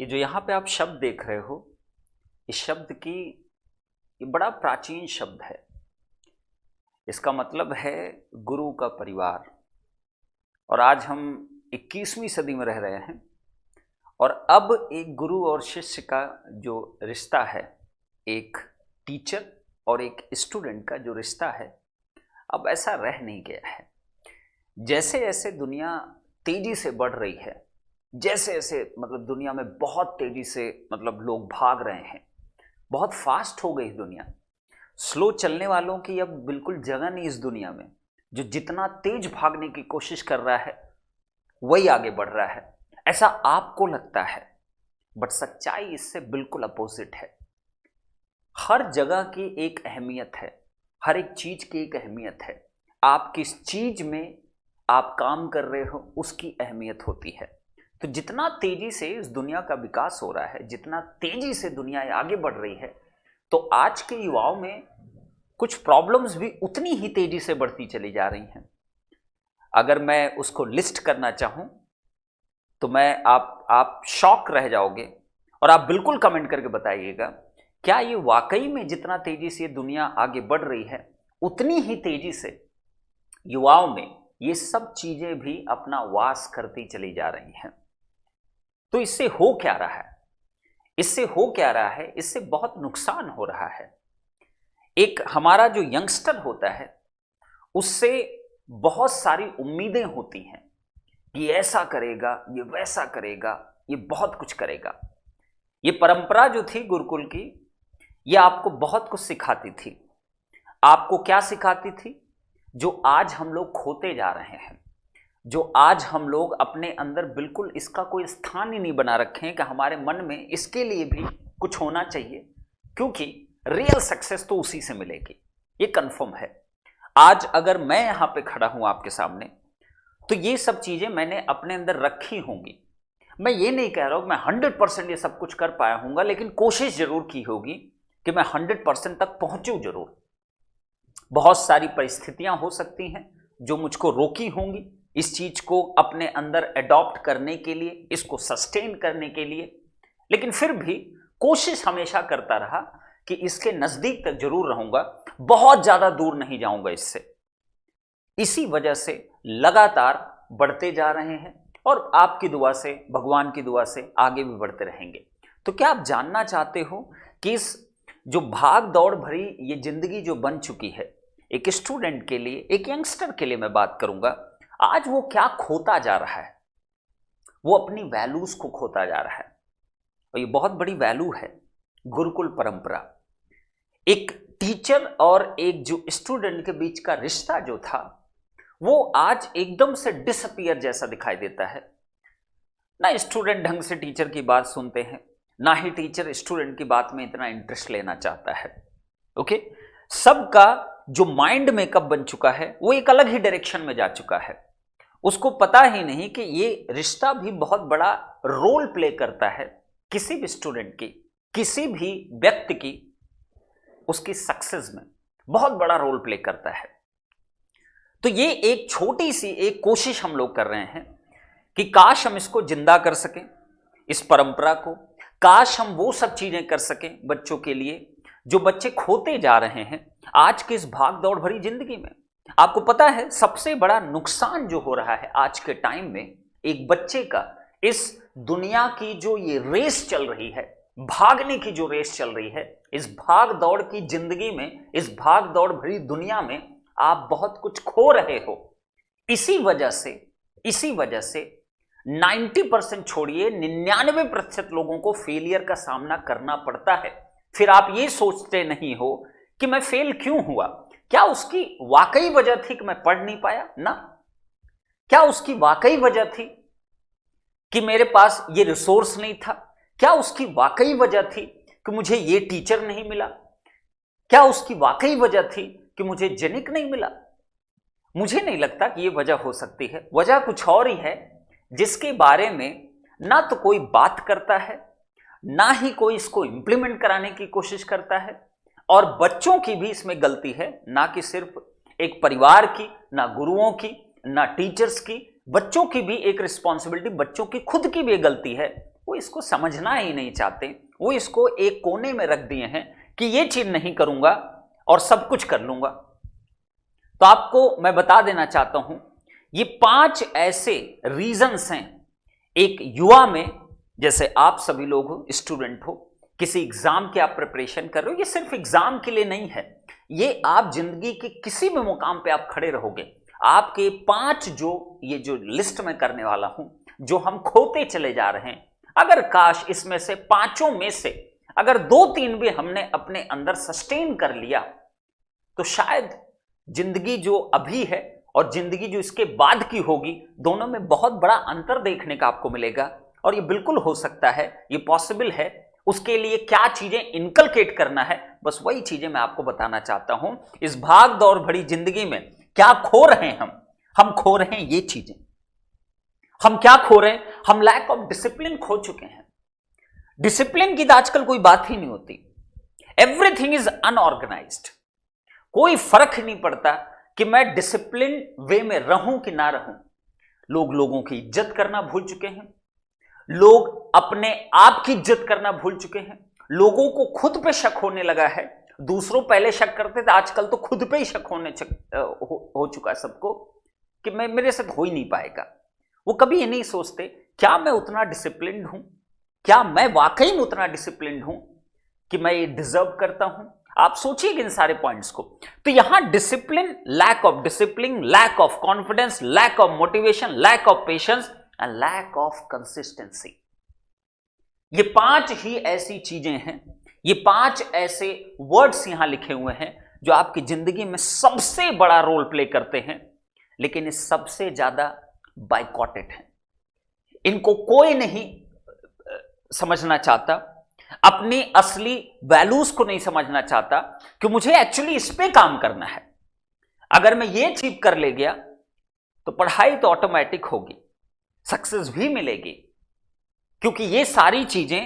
ये जो यहाँ पे आप शब्द देख रहे हो, इस शब्द की ये बड़ा प्राचीन शब्द है। इसका मतलब है गुरु का परिवार। और आज हम 21वीं सदी में रह रहे हैं और अब एक गुरु और शिष्य का जो रिश्ता है, एक टीचर और एक स्टूडेंट का जो रिश्ता है, अब ऐसा रह नहीं गया है। जैसे जैसे दुनिया तेजी से बढ़ रही है, जैसे जैसे दुनिया में बहुत तेजी से लोग भाग रहे हैं, बहुत फास्ट हो गई दुनिया। स्लो चलने वालों की अब बिल्कुल जगह नहीं इस दुनिया में। जो जितना तेज भागने की कोशिश कर रहा है वही आगे बढ़ रहा है, ऐसा आपको लगता है, बट सच्चाई इससे बिल्कुल अपोजिट है। हर जगह की एक अहमियत है, हर एक चीज की एक अहमियत है। आप किस चीज में आप काम कर रहे हो उसकी अहमियत होती है। तो जितना तेजी से इस दुनिया का विकास हो रहा है, जितना तेजी से दुनिया आगे बढ़ रही है, तो आज के युवाओं में कुछ प्रॉब्लम्स भी उतनी ही तेजी से बढ़ती चली जा रही हैं। अगर मैं उसको लिस्ट करना चाहूं तो मैं आप शॉक रह जाओगे और आप बिल्कुल कमेंट करके बताइएगा, क्या ये वाकई में जितना तेजी से दुनिया आगे बढ़ रही है उतनी ही तेजी से युवाओं में ये सब चीजें भी अपना वास करती चली जा रही हैं। तो इससे हो क्या रहा है? इससे बहुत नुकसान हो रहा है। एक हमारा जो यंगस्टर होता है उससे बहुत सारी उम्मीदें होती हैं कि ऐसा करेगा, ये वैसा करेगा, ये बहुत कुछ करेगा। ये परंपरा जो थी गुरुकुल की, ये आपको बहुत कुछ सिखाती थी। आपको क्या सिखाती थी? जो आज हम लोग खोते जा रहे हैं, जो आज हम लोग अपने अंदर बिल्कुल इसका कोई स्थान ही नहीं बना रखे हैं कि हमारे मन में इसके लिए भी कुछ होना चाहिए, क्योंकि रियल सक्सेस तो उसी से मिलेगी, ये कंफर्म है। आज अगर मैं यहां पे खड़ा हूं आपके सामने, तो ये सब चीजें मैंने अपने अंदर रखी होंगी। मैं ये नहीं कह रहा हूं मैं 100% ये सब कुछ कर पाया हूंगा, लेकिन कोशिश जरूर की होगी कि मैं 100% तक पहुंचूं जरूर। बहुत सारी परिस्थितियां हो सकती हैं जो मुझको रोकी होंगी इस चीज को अपने अंदर एडॉप्ट करने के लिए, इसको सस्टेन करने के लिए, लेकिन फिर भी कोशिश हमेशा करता रहा कि इसके नजदीक तक जरूर रहूंगा, बहुत ज्यादा दूर नहीं जाऊंगा इससे। इसी वजह से लगातार बढ़ते जा रहे हैं और आपकी दुआ से, भगवान की दुआ से आगे भी बढ़ते रहेंगे। तो क्या आप जानना चाहते हो कि इस जो भाग दौड़ भरी ये जिंदगी जो बन चुकी है, एक स्टूडेंट के लिए, एक यंगस्टर के लिए मैं बात करूंगा, आज वो क्या खोता जा रहा है? वो अपनी वैल्यूज को खोता जा रहा है। और ये बहुत बड़ी वैल्यू है गुरुकुल परंपरा। एक टीचर और एक जो स्टूडेंट के बीच का रिश्ता जो था, वो आज एकदम से डिसअपियर जैसा दिखाई देता है। ना स्टूडेंट ढंग से टीचर की बात सुनते हैं, ना ही टीचर स्टूडेंट की बात में इतना इंटरेस्ट लेना चाहता है। ओके, सबका जो माइंड मेकअप बन चुका है वो एक अलग ही डायरेक्शन में जा चुका है। उसको पता ही नहीं कि ये रिश्ता भी बहुत बड़ा रोल प्ले करता है किसी भी स्टूडेंट की, किसी भी व्यक्ति की, उसकी सक्सेस में बहुत बड़ा रोल प्ले करता है। तो ये एक छोटी सी एक कोशिश हम लोग कर रहे हैं कि काश हम इसको जिंदा कर सकें, इस परंपरा को। काश हम वो सब चीजें कर सकें बच्चों के लिए जो बच्चे खोते जा रहे हैं आज के इस भाग दौड़ भरी जिंदगी में। आपको पता है सबसे बड़ा नुकसान जो हो रहा है आज के टाइम में एक बच्चे का, इस दुनिया की जो ये रेस चल रही है, भागने की जो रेस चल रही है, इस भाग दौड़ की जिंदगी में, इस भाग दौड़ भरी दुनिया में आप बहुत कुछ खो रहे हो। इसी वजह से 90% छोड़िए, 99% लोगों को फेलियर का सामना करना पड़ता है। फिर आप ये सोचते नहीं हो कि मैं फेल क्यों हुआ। क्या उसकी वाकई वजह थी कि मैं पढ़ नहीं पाया? ना। क्या उसकी वाकई वजह थी कि मेरे पास ये रिसोर्स नहीं था? क्या उसकी वाकई वजह थी कि मुझे ये टीचर नहीं मिला? क्या उसकी वाकई वजह थी कि मुझे जेनिक नहीं मिला? मुझे नहीं लगता कि ये वजह हो सकती है। वजह कुछ और ही है, जिसके बारे में ना तो कोई बात करता है, ना ही कोई इसको इंप्लीमेंट कराने की कोशिश करता है। और बच्चों की भी इसमें गलती है, ना कि सिर्फ एक परिवार की, ना गुरुओं की, ना टीचर्स की, बच्चों की भी एक रिस्पॉन्सिबिलिटी, बच्चों की खुद की भी गलती है। वो इसको समझना ही नहीं चाहते। वो इसको एक कोने में रख दिए हैं कि ये चीज नहीं करूंगा और सब कुछ कर लूंगा। तो आपको मैं बता देना चाहता हूं, ये 5 ऐसे रीजंस हैं एक युवा में। जैसे आप सभी लोग हो, स्टूडेंट हो, किसी एग्जाम की आप प्रिपरेशन कर रहे हो, ये सिर्फ एग्जाम के लिए नहीं है, ये आप जिंदगी के किसी भी मुकाम पे आप खड़े रहोगे, आपके 5 ये जो लिस्ट में करने वाला हूं, जो हम खोते चले जा रहे हैं, अगर काश इसमें से 5 में से अगर 2-3 भी हमने अपने अंदर सस्टेन कर लिया, तो शायद जिंदगी जो अभी है और जिंदगी जो इसके बाद की होगी, दोनों में बहुत बड़ा अंतर देखने का आपको मिलेगा। और ये बिल्कुल हो सकता है, ये पॉसिबल है। उसके लिए क्या चीजें इनकलकेट करना है, बस वही चीजें मैं आपको बताना चाहता हूं। इस भाग दौड़ भरी जिंदगी में क्या खो रहे हैं हम खो रहे हैं ये चीजें। हम क्या खो रहे हैं? हम लैक ऑफ डिसिप्लिन खो चुके हैं। डिसिप्लिन की तो आजकल कोई बात ही नहीं होती। Everything is unorganised. कोई फर्क नहीं पड़ता कि मैं डिसिप्लिन वे में रहूं कि ना रहूं। लोग लोगों की इज्जत करना भूल चुके हैं। लोग अपने आप की इज्जत करना भूल चुके हैं। लोगों को खुद पे शक होने लगा है। दूसरों पहले शक करते थे, आजकल तो खुद पे ही शक हो चुका है सबको कि मेरे से हो ही नहीं पाएगा। वो कभी ये नहीं सोचते क्या मैं उतना डिसिप्लिन्ड हूं, क्या मैं वाकई में उतना डिसिप्लिन्ड हूं कि मैं ये डिजर्व करता हूं। आप सोचिए इन सारे पॉइंट्स को। तो यहां discipline, lack of discipline, lack of confidence, lack of motivation, lack of patience and lack of consistency, ये 5 ही ऐसी चीजें हैं, ये 5 ऐसे वर्ड्स यहां लिखे हुए हैं जो आपकी जिंदगी में सबसे बड़ा रोल प्ले करते हैं, लेकिन ये सबसे ज्यादा बाइकॉटेड हैं। इनको कोई नहीं समझना चाहता, अपनी असली वैल्यूज को नहीं समझना चाहता कि मुझे एक्चुअली इस पे काम करना है। अगर मैं ये अचीव कर ले गया तो पढ़ाई तो ऑटोमेटिक होगी, सक्सेस भी मिलेगी, क्योंकि ये सारी चीजें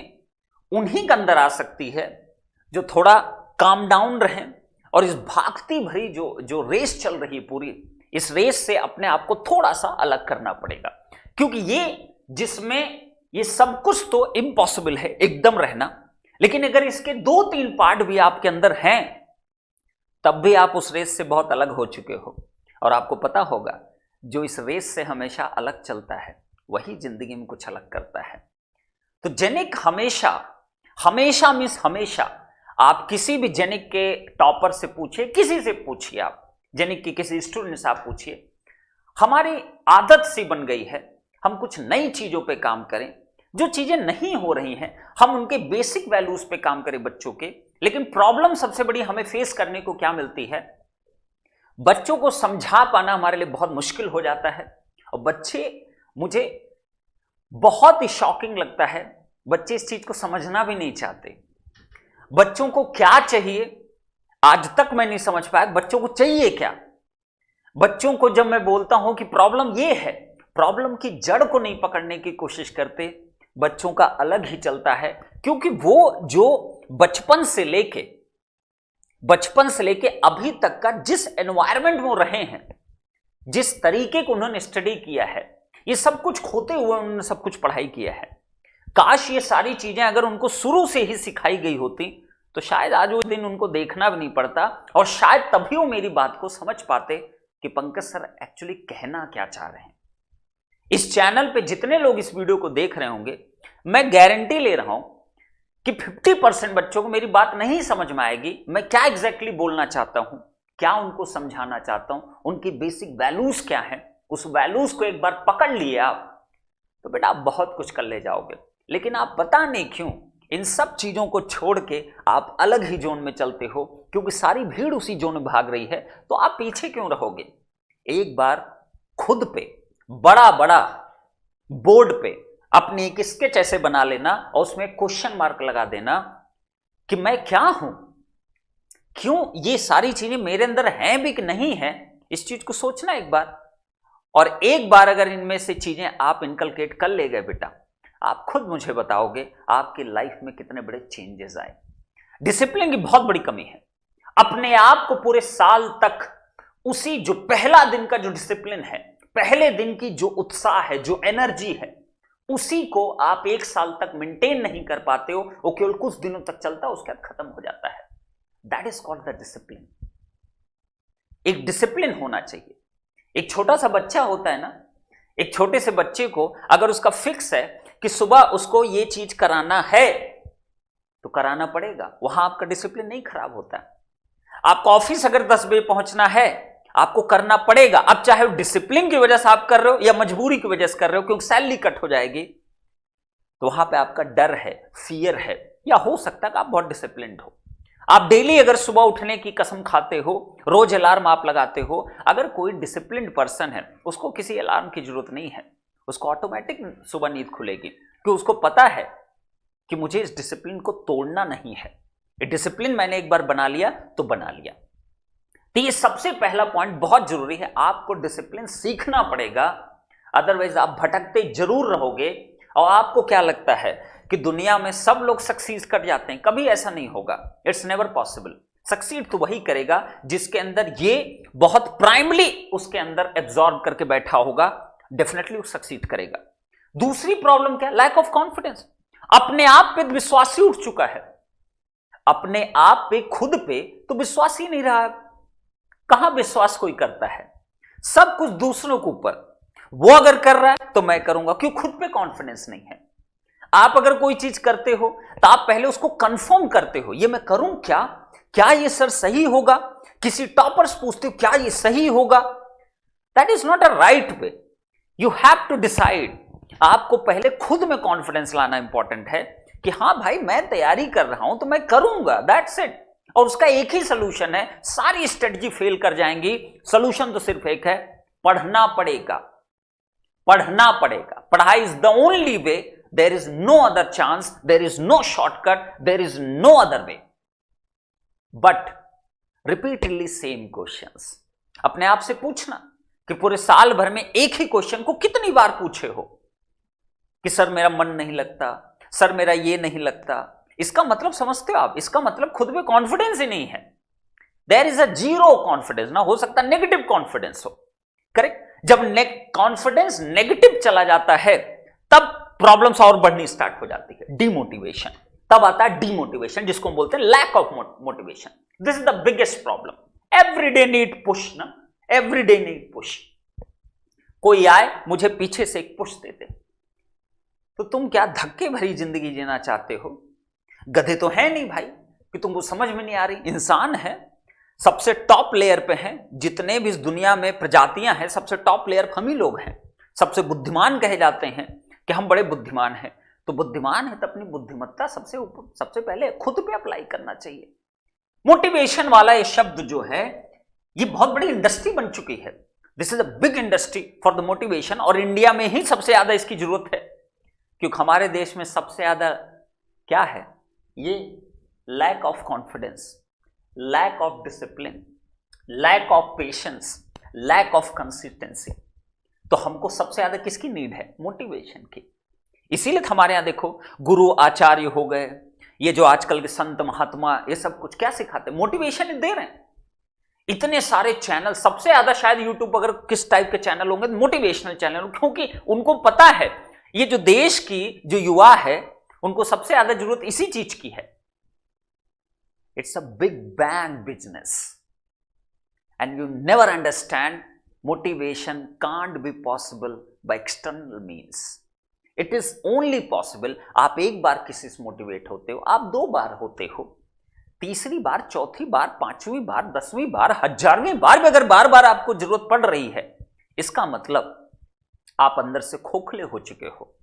उन्हीं के अंदर आ सकती है जो थोड़ा काम डाउन रहे और इस भागती भरी जो रेस चल रही है पूरी, इस रेस से अपने आप को थोड़ा सा अलग करना पड़ेगा। क्योंकि ये जिसमें ये सब कुछ तो इम्पॉसिबल है एकदम रहना, लेकिन अगर इसके 2-3 पार्ट भी आपके अंदर हैं, तब भी आप उस रेस से बहुत अलग हो चुके हो। और आपको पता होगा, जो इस रेस से हमेशा अलग चलता है वही जिंदगी में कुछ अलग करता है। तो जेनिक हमेशा हमेशा मीन्स हमेशा, आप किसी भी जेनिक के टॉपर से पूछिए, किसी से पूछिए, आप जेनिक के किसी स्टूडेंट से आप पूछिए, हमारी आदत सी बन गई है हम कुछ नई चीजों पे काम करें, जो चीजें नहीं हो रही हैं हम उनके बेसिक वैल्यूज पे काम करें बच्चों के। लेकिन प्रॉब्लम सबसे बड़ी हमें फेस करने को क्या मिलती है, बच्चों को समझा पाना हमारे लिए बहुत मुश्किल हो जाता है। और बच्चे, मुझे बहुत ही शॉकिंग लगता है, बच्चे इस चीज को समझना भी नहीं चाहते। बच्चों को क्या चाहिए आज तक मैं नहीं समझ पाया, बच्चों को चाहिए क्या। बच्चों को जब मैं बोलता हूं कि प्रॉब्लम ये है, प्रॉब्लम की जड़ को नहीं पकड़ने की कोशिश करते, बच्चों का अलग ही चलता है। क्योंकि वो जो बचपन से लेके अभी तक का जिस एनवायरनमेंट में रहे हैं, जिस तरीके को उन्होंने स्टडी किया है, ये सब कुछ खोते हुए उन्होंने सब कुछ पढ़ाई किया है। काश ये सारी चीजें अगर उनको शुरू से ही सिखाई गई होती तो शायद आज वो दिन उनको देखना भी नहीं पड़ता, और शायद तभी वो मेरी बात को समझ पाते कि पंकज सर एक्चुअली कहना क्या चाह रहे हैं। इस चैनल पे जितने लोग इस वीडियो को देख रहे होंगे, मैं गारंटी ले रहा हूं कि 50% बच्चों को मेरी बात नहीं समझ में आएगी, मैं क्या एग्जैक्टली बोलना चाहता हूं, क्या उनको समझाना चाहता हूं, उनकी बेसिक वैल्यूज क्या है। उस वैल्यूज को एक बार पकड़ लिए आप तो बेटा आप बहुत कुछ कर ले जाओगे। लेकिन आप पता नहीं क्यों इन सब चीजों को छोड़ के आप अलग ही जोन में चलते हो, क्योंकि सारी भीड़ उसी जोन में भाग रही है, तो आप पीछे क्यों रहोगे। एक बार खुद पे बड़ा बड़ा बोर्ड पे अपनी एक स्केच ऐसे बना लेना और उसमें क्वेश्चन मार्क लगा देना कि मैं क्या हूं, क्यों ये सारी चीजें मेरे अंदर हैं भी कि नहीं है। इस चीज को सोचना एक बार, और एक बार अगर इनमें से चीजें आप इनकलकेट कर ले गए बेटा, आप खुद मुझे बताओगे आपकी लाइफ में कितने बड़े चेंजेस आए। डिसिप्लिन की बहुत बड़ी कमी है। अपने आप को पूरे साल तक उसी जो पहला दिन का जो डिसिप्लिन है, पहले दिन की जो उत्साह है, जो एनर्जी है, उसी को आप 1 साल तक मेंटेन नहीं कर पाते हो, वो केवल कुछ दिनों तक चलता है, उसके बाद खत्म हो जाता है। That is called the discipline. एक डिसिप्लिन होना चाहिए। एक छोटा सा बच्चा होता है ना, एक छोटे से बच्चे को अगर उसका फिक्स है कि सुबह उसको ये चीज कराना है तो कराना पड़ेगा, वहां आपका डिसिप्लिन नहीं खराब होता। आपको ऑफिस अगर 10 बजे पहुंचना है, आपको करना पड़ेगा। अब चाहे वो डिसिप्लिन की वजह से आप कर रहे हो या मजबूरी की वजह से कर रहे हो क्योंकि सैलरी कट हो जाएगी, तो वहां पे आपका डर है, फियर है, या हो सकता है कि आप बहुत डिसिप्लिन्ड हो। आप डेली अगर सुबह उठने की कसम खाते हो, रोज अलार्म आप लगाते हो। अगर कोई डिसिप्लिन्ड पर्सन है, उसको किसी अलार्म की जरूरत नहीं है, उसको ऑटोमेटिक सुबह नींद खुलेगी, क्योंकि उसको पता है कि मुझे इस डिसिप्लिन को तोड़ना नहीं है। ये डिसिप्लिन मैंने एक बार बना लिया तो बना लिया। तो ये सबसे पहला पॉइंट बहुत जरूरी है, आपको डिसिप्लिन सीखना पड़ेगा, अदरवाइज आप भटकते जरूर रहोगे। और आपको क्या लगता है कि दुनिया में सब लोग सक्सीड कर जाते हैं? कभी ऐसा नहीं होगा, इट्स नेवर पॉसिबल। सक्सीड तो वही करेगा जिसके अंदर ये बहुत प्राइमली उसके अंदर एब्जॉर्ब करके बैठा होगा, डेफिनेटली वो सक्सीड करेगा। दूसरी प्रॉब्लम क्या? Lack of confidence. अपने आप पे विश्वास ही उठ चुका है, अपने आप पे, खुद पे तो विश्वास ही नहीं रहा। कहां विश्वास कोई करता है? सब कुछ दूसरों के ऊपर, वो अगर कर रहा है तो मैं करूंगा, क्यों? खुद पे कॉन्फिडेंस नहीं है। आप अगर कोई चीज करते हो तो आप पहले उसको कंफर्म करते हो, ये मैं करूं क्या? क्या ये सर सही होगा? किसी टॉपर्स पूछते हो क्या ये सही होगा? That is not a right way. You have to decide. आपको पहले खुद में कॉन्फिडेंस लाना इंपॉर्टेंट है कि हां भाई मैं तैयारी कर रहा हूं तो मैं करूंगा, दैट्स इट। और उसका एक ही सोल्यूशन है, सारी स्ट्रेटजी फेल कर जाएंगी। सोल्यूशन तो सिर्फ एक है, पढ़ना पड़ेगा, पढ़ना पड़ेगा। पढ़ाई is the only way, there is no other chance, there is no shortcut, there is no other way. But repeatedly same questions. अपने आप से पूछना कि पूरे साल भर में एक ही क्वेश्चन को कितनी बार पूछे हो कि सर मेरा मन नहीं लगता, सर मेरा ये नहीं लगता। इसका मतलब समझते हो आप? इसका मतलब खुद में कॉन्फिडेंस ही नहीं है। There is a zero confidence. ना हो सकता नेगेटिव कॉन्फिडेंस हो, करेक्ट? जब कॉन्फिडेंस नेगेटिव चला जाता है तब प्रॉब्लम्स और बढ़नी स्टार्ट हो जाती है, डिमोटिवेशन। तब आता है डिमोटिवेशन, जिसको हम बोलते हैं lack of motivation. This is the biggest problem. Everyday need push ना, एवरीडे नीड पुश। कोई आए मुझे पीछे से एक पुश देते, तो तुम क्या धक्के भरी जिंदगी जीना चाहते हो? गधे तो है नहीं भाई कि तुमको समझ में नहीं आ रही। इंसान है, सबसे टॉप लेयर पे हैं। जितने भी इस दुनिया में प्रजातियां हैं, सबसे टॉप लेयर हम ही लोग हैं। सबसे बुद्धिमान कहे जाते हैं कि हम बड़े बुद्धिमान हैं। तो बुद्धिमान है तो अपनी बुद्धिमत्ता सबसे ऊपर, सबसे पहले खुद पे अप्लाई करना चाहिए। मोटिवेशन वाला ये शब्द जो है, ये बहुत बड़ी इंडस्ट्री बन चुकी है। This is a big industry for the motivation. और इंडिया में ही सबसे ज्यादा इसकी जरूरत है, क्योंकि हमारे देश में सबसे ज्यादा क्या है? ये lack of confidence, lack of discipline, lack of patience, lack of consistency. तो हमको सबसे ज्यादा किसकी नीड है? मोटिवेशन की। इसीलिए हमारे यहां देखो गुरु आचार्य हो गए, ये जो आजकल के संत महात्मा, ये सब कुछ क्या सिखाते हैं? मोटिवेशन दे रहे हैं। इतने सारे चैनल, सबसे ज्यादा शायद यूट्यूब अगर किस टाइप के चैनल होंगे, मोटिवेशनल चैनल, क्योंकि उनको पता है ये जो देश की जो युवा है उनको सबसे ज्यादा जरूरत इसी चीज की है। It's a big bang business and you never understand motivation can't be possible by external means. It is only possible, आप एक बार किसी से मोटिवेट होते हो, आप 2 बार होते हो, तीसरी बार, चौथी बार, 5वीं बार, 10वीं बार, 1000वीं बार भी अगर बार बार आपको जरूरत पड़ रही है, इसका मतलब आप अंदर से खोखले हो चुके हो।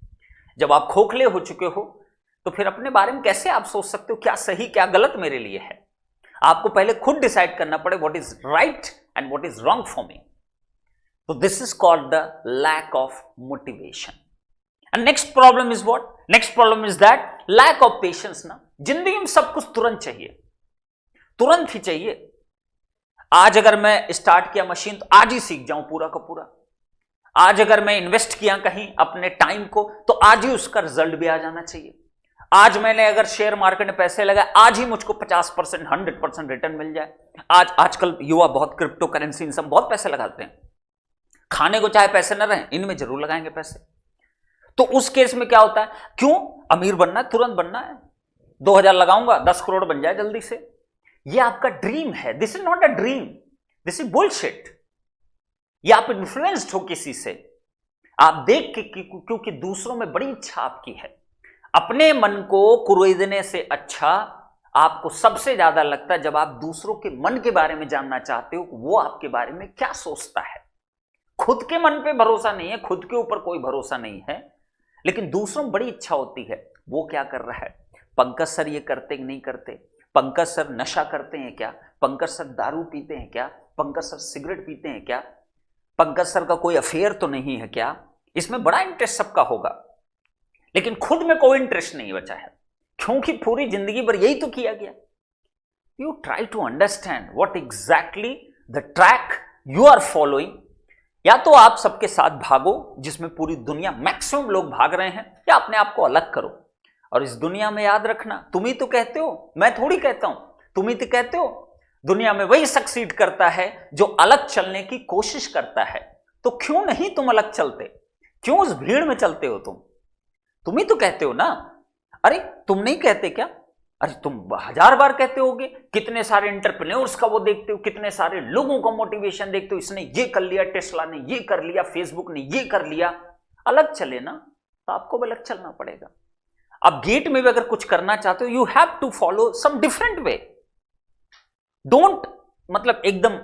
जब आप खोखले हो चुके हो तो फिर अपने बारे में कैसे आप सोच सकते हो क्या सही क्या गलत मेरे लिए है? आपको पहले खुद डिसाइड करना पड़े what is right and what is wrong for me. तो this is called the lack of motivation. And next problem is what? Next problem is that lack of patience. ना, जिंदगी में सब कुछ तुरंत चाहिए, तुरंत ही चाहिए। आज अगर मैं स्टार्ट किया मशीन तो आज ही सीख जाऊं पूरा का पूरा। आज अगर मैं इन्वेस्ट किया कहीं अपने टाइम को तो आज ही उसका रिजल्ट भी आ जाना चाहिए। आज मैंने अगर शेयर मार्केट में पैसे लगाए, आज ही मुझको 50%, 100% रिटर्न मिल जाए। आजकल युवा बहुत क्रिप्टो करेंसी, इन सब बहुत पैसे लगाते हैं। खाने को चाहे पैसे न रहे, इनमें जरूर लगाएंगे पैसे। तो उस केस में क्या होता है, क्यों अमीर बनना है, तुरंत बनना है, 2000 लगाऊंगा 10 करोड़ बन जाए जल्दी से। ये आपका ड्रीम है, this is not a dream, this is bullshit. या आप इन्फ्लुएंस्ड हो किसी से, आप देख के, क्योंकि दूसरों में बड़ी इच्छा आपकी है। अपने मन को कुरेदने से अच्छा आपको सबसे ज्यादा लगता है जब आप दूसरों के मन के बारे में जानना चाहते हो, वो आपके बारे में क्या सोचता है। खुद के मन पे भरोसा नहीं है, खुद के ऊपर कोई भरोसा नहीं है, लेकिन दूसरों में बड़ी इच्छा होती है वो क्या कर रहा है, पंकज सर ये करते कि नहीं करते, पंकज सर नशा करते हैं क्या, पंकज सर दारू पीते हैं क्या, पंकज सर सिगरेट पीते हैं क्या, पंकज सर का कोई अफेयर तो नहीं है क्या। इसमें बड़ा इंटरेस्ट सबका होगा, लेकिन खुद में कोई इंटरेस्ट नहीं बचा है, क्योंकि पूरी जिंदगी भर यही तो किया गया। You try to understand what exactly the track you are following. या तो आप सबके साथ भागो जिसमें पूरी दुनिया मैक्सिमम लोग भाग रहे हैं, या अपने आप को अलग करो। और इस दुनिया में याद रखना, तुम ही तो कहते हो, मैं थोड़ी कहता हूं, तुम ही तो कहते हो दुनिया में वही सक्सीड करता है जो अलग चलने की कोशिश करता है। तो क्यों नहीं तुम अलग चलते, क्यों उस भीड़ में चलते हो तुम ही तो कहते हो ना। अरे तुम नहीं कहते क्या, अरे तुम 1000 बार कहते होगे, कितने सारे एंटरप्रेन्योर्स का वो देखते हो, कितने सारे लोगों का मोटिवेशन देखते हो, इसने ये कर लिया, टेस्ला ने ये कर लिया, फेसबुक ने ये कर लिया। अलग चले ना, तो आपको भी अलग चलना पड़ेगा। आप गेट में भी अगर कुछ करना चाहते हो, you have to follow some different way. Don't मतलब एकदम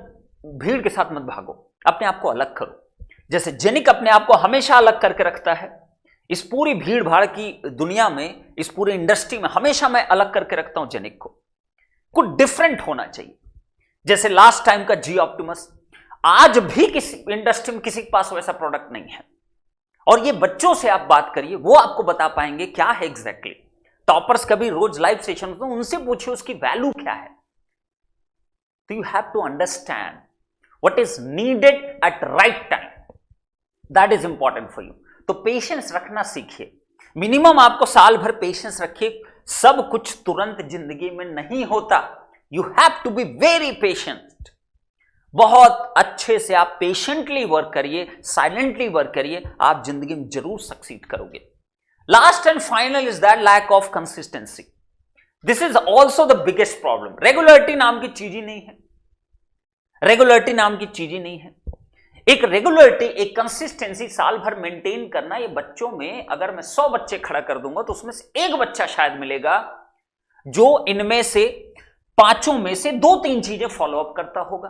भीड़ के साथ मत भागो, अपने आप को अलग करो। जैसे जेनिक अपने आप को हमेशा अलग करके रखता है, इस पूरी भीड़ भाड़ की दुनिया में, इस पूरी इंडस्ट्री में हमेशा मैं अलग करके रखता हूं जेनिक को। कुछ डिफरेंट होना चाहिए। जैसे लास्ट टाइम का जी ऑप्टिमस, आज भी किसी इंडस्ट्री में किसी के पास वैसा प्रोडक्ट नहीं है। और ये बच्चों से आप बात करिए, वो आपको बता पाएंगे क्या है एग्जैक्टली। टॉपर्स कभी रोज लाइव सेशन होते हैं, उनसे पूछिए उसकी वैल्यू क्या है। तो you have to understand what is needed at right time, that is important for you. तो पेशेंस रखना सीखिए, मिनिमम आपको साल भर पेशेंस रखिए। सब कुछ तुरंत जिंदगी में नहीं होता, you have to be very patient. बहुत अच्छे से आप पेशेंटली वर्क करिए, साइलेंटली वर्क करिए, आप जिंदगी में जरूर सक्सीड करोगे। Last and final is that lack of consistency. This is also the biggest problem. Regularity नाम की चीज ही नहीं है, रेगुलरिटी नाम की चीज ही नहीं है। एक रेगुलरिटी, एक कंसिस्टेंसी साल भर मेंटेन करना, ये बच्चों में अगर मैं 100 बच्चे खड़ा कर दूंगा तो उसमें से एक बच्चा शायद मिलेगा जो इनमें से 5 में से 2-3 चीजें फॉलो अप करता होगा।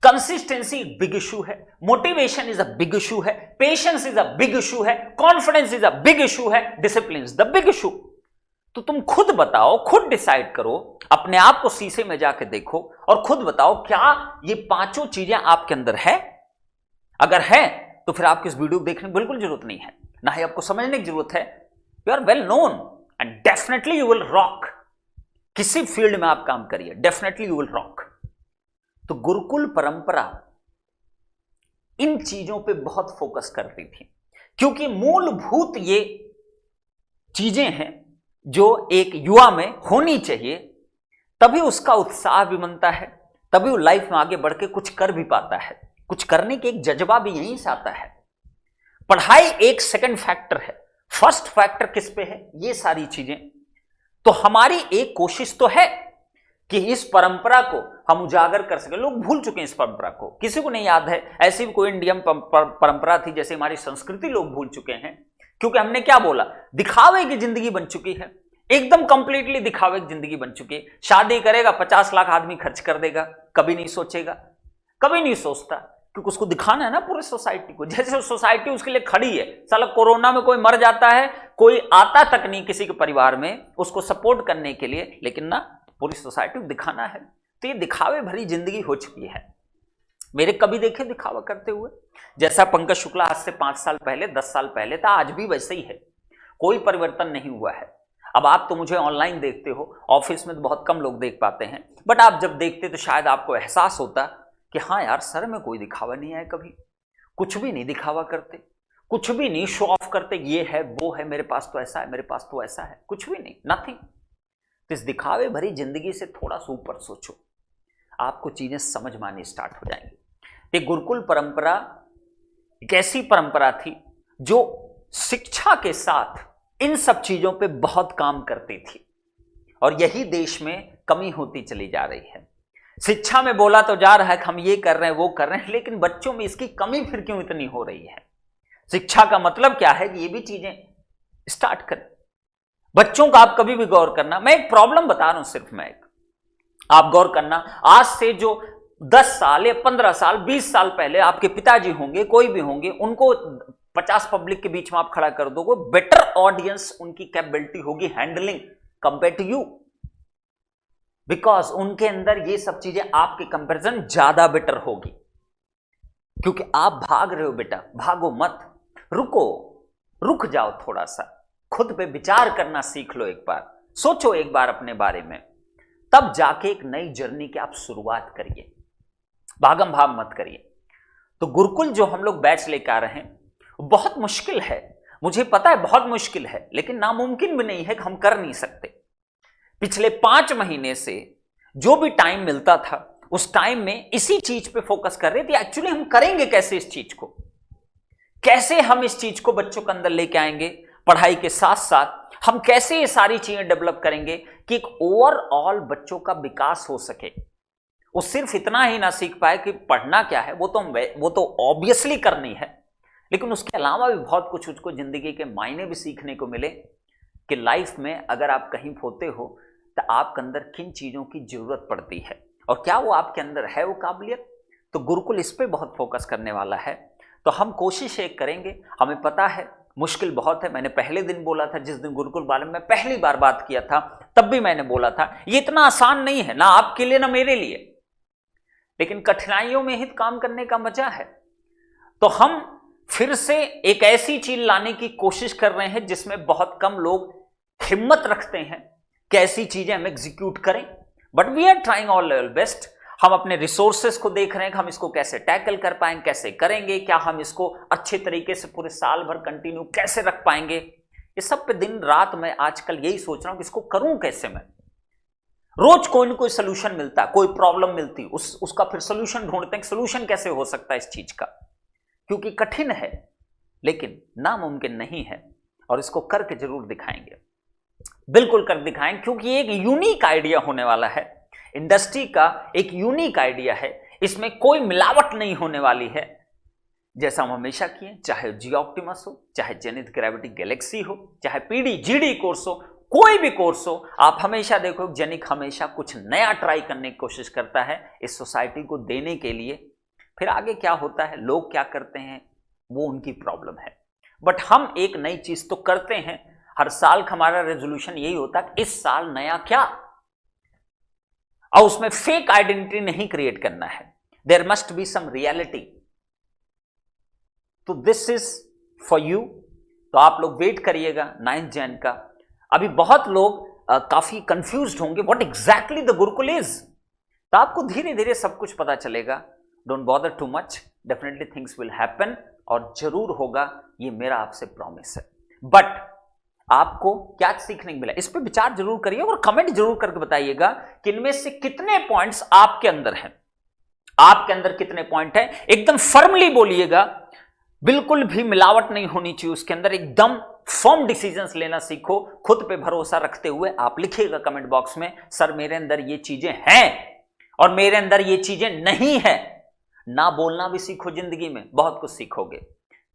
कंसिस्टेंसी बिग इशू है, motivation is a big issue है, patience is a big issue है, confidence is a big issue है, discipline is the big issue. तो तुम खुद बताओ, खुद डिसाइड करो, अपने आप को शीशे में जाके देखो और खुद बताओ क्या ये 5 चीजें आपके अंदर है। अगर है तो फिर आपको इस वीडियो को देखने की बिल्कुल जरूरत नहीं है, ना ही आपको समझने की जरूरत है। You are well known and definitely you will rock. किसी फील्ड में आप काम करिए, डेफिनेटली यू विल रॉक। तो गुरुकुल परंपरा इन चीजों पे बहुत फोकस करती थी, क्योंकि मूलभूत ये चीजें हैं जो एक युवा में होनी चाहिए, तभी उसका उत्साह भी बनता है, तभी वो लाइफ में आगे बढ़ के कुछ कर भी पाता है। कुछ करने के एक जज्बा भी यहीं से आता है। पढ़ाई एक सेकंड फैक्टर है, फर्स्ट फैक्टर किस पे है, ये सारी चीजें। तो हमारी एक कोशिश तो है कि इस परंपरा को हम उजागर कर सके। लोग भूल चुके हैं इस परंपरा को, किसी को नहीं याद है ऐसी भी कोई इंडियन परंपरा थी जैसे हमारी संस्कृति, लोग भूल चुके हैं। क्योंकि हमने क्या बोला, दिखावे की जिंदगी बन चुकी है, एकदम कंप्लीटली दिखावे की जिंदगी बन चुकी है। शादी करेगा 50 लाख आदमी खर्च कर देगा, कभी नहीं सोचेगा, कभी नहीं सोचता, क्योंकि उसको दिखाना है ना पूरी सोसाइटी को। जैसे सोसाइटी उसके लिए खड़ी है, साला कोरोना में कोई मर जाता है, कोई आता तक नहीं किसी के परिवार में उसको सपोर्ट करने के लिए, लेकिन ना पूरी सोसाइटी को दिखाना है। तो ये दिखावे भरी जिंदगी हो चुकी है। मेरे कभी देखे दिखावा करते हुए? जैसा पंकज शुक्ला आज से 5 साल पहले, 10 साल पहले था, आज भी वैसे ही है, कोई परिवर्तन नहीं हुआ है। अब आप तो मुझे ऑनलाइन देखते हो, ऑफिस में तो बहुत कम लोग देख पाते हैं, बट आप जब देखते तो शायद आपको एहसास होता कि हाँ यार, सर में कोई दिखावा नहीं आया, कभी कुछ भी नहीं दिखावा करते, कुछ भी नहीं शो ऑफ करते, ये है वो है, मेरे पास तो ऐसा है, मेरे पास तो ऐसा है, कुछ भी नहीं, नथिंग। तो इस दिखावे भरी जिंदगी से थोड़ा सा ऊपर सोचो, आपको चीजें समझ में आनी स्टार्ट हो जाएंगी। ये गुरुकुल परंपरा एक ऐसी परंपरा थी जो शिक्षा के साथ इन सब चीजों पे बहुत काम करती थी और यही देश में कमी होती चली जा रही है। शिक्षा में बोला तो जा रहा है कि हम ये कर रहे हैं वो कर रहे हैं, लेकिन बच्चों में इसकी कमी फिर क्यों इतनी हो रही है? शिक्षा का मतलब क्या है कि ये भी चीजें स्टार्ट करें। बच्चों का आप कभी भी गौर करना, मैं एक प्रॉब्लम बता रहा हूं सिर्फ, मैं एक, आप गौर करना, आज से जो 10 साल या 15 साल 20 साल पहले आपके पिताजी होंगे, कोई भी होंगे, उनको 50 पब्लिक के बीच में आप खड़ा कर दोगे, बेटर ऑडियंस उनकी कैपेबिलिटी होगी handling compare to you, because उनके अंदर ये सब चीजें आपके कंपैरिजन ज्यादा बेटर होगी। क्योंकि आप भाग रहे हो बेटा, भागो मत, रुक जाओ, थोड़ा सा खुद पे विचार करना सीख लो, एक बार सोचो एक बार अपने बारे में, तब जाके एक नई जर्नी की आप शुरुआत करिए, भागम भाग मत करिए। तो गुरुकुल जो हम लोग बैच लेकर आ रहे हैं बहुत मुश्किल है, मुझे पता है बहुत मुश्किल है, लेकिन नामुमकिन भी नहीं है कि हम कर नहीं सकते। पिछले 5 महीने से जो भी टाइम मिलता था उस टाइम में इसी चीज पे फोकस कर रहे थे। एक्चुअली हम करेंगे कैसे इस चीज को, कैसे हम इस चीज को बच्चों के अंदर लेके आएंगे, पढ़ाई के साथ साथ हम कैसे ये सारी चीजें डेवलप करेंगे कि एक ओवरऑल बच्चों का विकास हो सके। वो सिर्फ इतना ही ना सीख पाए कि पढ़ना क्या है, वो तो ऑब्वियसली करनी है, लेकिन उसके अलावा भी बहुत कुछ उसको जिंदगी के मायने भी सीखने को मिले कि लाइफ में अगर आप कहीं होते हो तो आपके अंदर किन चीजों की जरूरत पड़ती है और क्या वो आपके अंदर है वो काबिलियत। तो गुरुकुल इस पे बहुत फोकस करने वाला है। तो हम कोशिश एक करेंगे, हमें पता है मुश्किल बहुत है, मैंने पहले दिन बोला था, जिस दिन गुरुकुल बारे में पहली बार बात किया था तब भी मैंने बोला था ये इतना आसान नहीं है, ना आपके लिए ना मेरे लिए, लेकिन कठिनाइयों में ही काम करने का मजा है। तो हम फिर से एक ऐसी चीज लाने की कोशिश कर रहे हैं जिसमें बहुत कम लोग हिम्मत रखते हैं कि ऐसी चीजें हम एग्जीक्यूट करें, but we are trying all level best. हम अपने रिसोर्सेस को देख रहे हैं कि हम इसको कैसे टैकल कर पाएंगे, कैसे करेंगे, क्या हम इसको अच्छे तरीके से पूरे साल भर कंटिन्यू कैसे रख पाएंगे। ये सब पे दिन रात मैं आजकल यही सोच रहा हूं कि इसको करूं कैसे। मैं रोज कोई ना कोई सोल्यूशन मिलता है, कोई प्रॉब्लम मिलती, उसका फिर सोल्यूशन ढूंढते हैं, सोल्यूशन कैसे हो सकता है इस चीज का, क्योंकि कठिन है लेकिन नामुमकिन नहीं है और इसको करके जरूर दिखाएंगे, बिल्कुल कर दिखाएंगे, क्योंकि एक यूनिक आइडिया होने वाला है, इंडस्ट्री का एक यूनिक आइडिया है, इसमें कोई मिलावट नहीं होने वाली है, जैसा हम हमेशा किए, चाहे जियो ऑप्टिमस हो, चाहे जेनिथ ग्रेविटी गैलेक्सी हो, चाहे पीडी जीडी कोर्स हो, कोई भी कोर्स हो, आप हमेशा देखो जेनिक हमेशा कुछ नया ट्राई करने की कोशिश करता है इस सोसाइटी को देने के लिए। फिर आगे क्या होता है, लोग क्या करते हैं, वो उनकी प्रॉब्लम है, बट हम एक नई चीज तो करते हैं। हर साल का हमारा रेजोल्यूशन यही होता है इस साल नया क्या, और उसमें फेक आइडेंटिटी नहीं क्रिएट करना है, there must be some reality. तो दिस इज फॉर यू। तो आप लोग वेट करिएगा 9 जैन का। अभी बहुत लोग काफी कंफ्यूज्ड होंगे what exactly the Gurukul is, तो आपको धीरे धीरे सब कुछ पता चलेगा। Don't bother too much, definitely things will happen और जरूर होगा, ये मेरा आपसे प्रॉमिस है। बट आपको क्या सीखने को मिला इस पे विचार जरूर करिए और कमेंट जरूर करके बताइएगा कि इनमें से कितने पॉइंट्स आपके अंदर हैं, आपके अंदर कितने पॉइंट हैं। एकदम फर्मली बोलिएगा, बिल्कुल भी मिलावट नहीं होनी चाहिए उसके अंदर, एकदम फर्म डिसीजंस लेना सीखो, खुद पे भरोसा रखते हुए आप लिखिएगा कमेंट बॉक्स में, सर मेरे अंदर ये चीजें हैं और मेरे अंदर ये चीजें नहीं है। ना बोलना भी सीखो, जिंदगी में बहुत कुछ सीखोगे,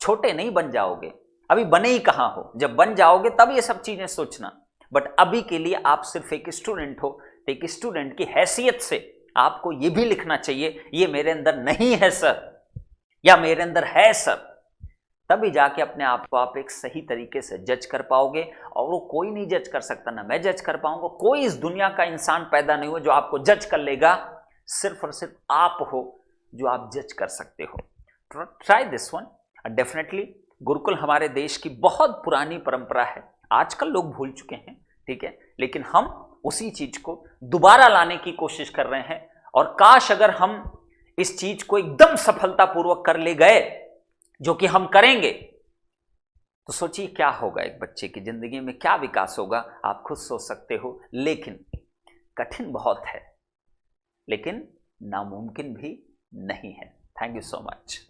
छोटे नहीं बन जाओगे, अभी बने ही कहां हो, जब बन जाओगे तब ये सब चीजें सोचना। बट अभी के लिए आप सिर्फ एक स्टूडेंट हो, तो एक स्टूडेंट की हैसियत से आपको ये भी लिखना चाहिए ये मेरे अंदर नहीं है सर, या मेरे अंदर है सर, तभी जाके अपने आप को आप एक सही तरीके से जज कर पाओगे। और वो कोई नहीं जज कर सकता, ना मैं जज कर पाऊंगा, कोई इस दुनिया का इंसान पैदा नहीं हुआ जो आपको जज कर लेगा, सिर्फ और सिर्फ आप हो जो आप जज कर सकते हो। Try this one definitely. Gurukul हमारे देश की बहुत पुरानी परंपरा है, आजकल लोग भूल चुके हैं, ठीक है, लेकिन हम उसी चीज को दोबारा लाने की कोशिश कर रहे हैं। और काश अगर हम इस चीज को एकदम सफलतापूर्वक कर ले गए, जो कि हम करेंगे, तो सोचिए क्या होगा, एक बच्चे की जिंदगी में क्या विकास होगा, आप खुद सोच सकते हो। लेकिन कठिन बहुत है, लेकिन नामुमकिन भी नहीं है। Thank you so much.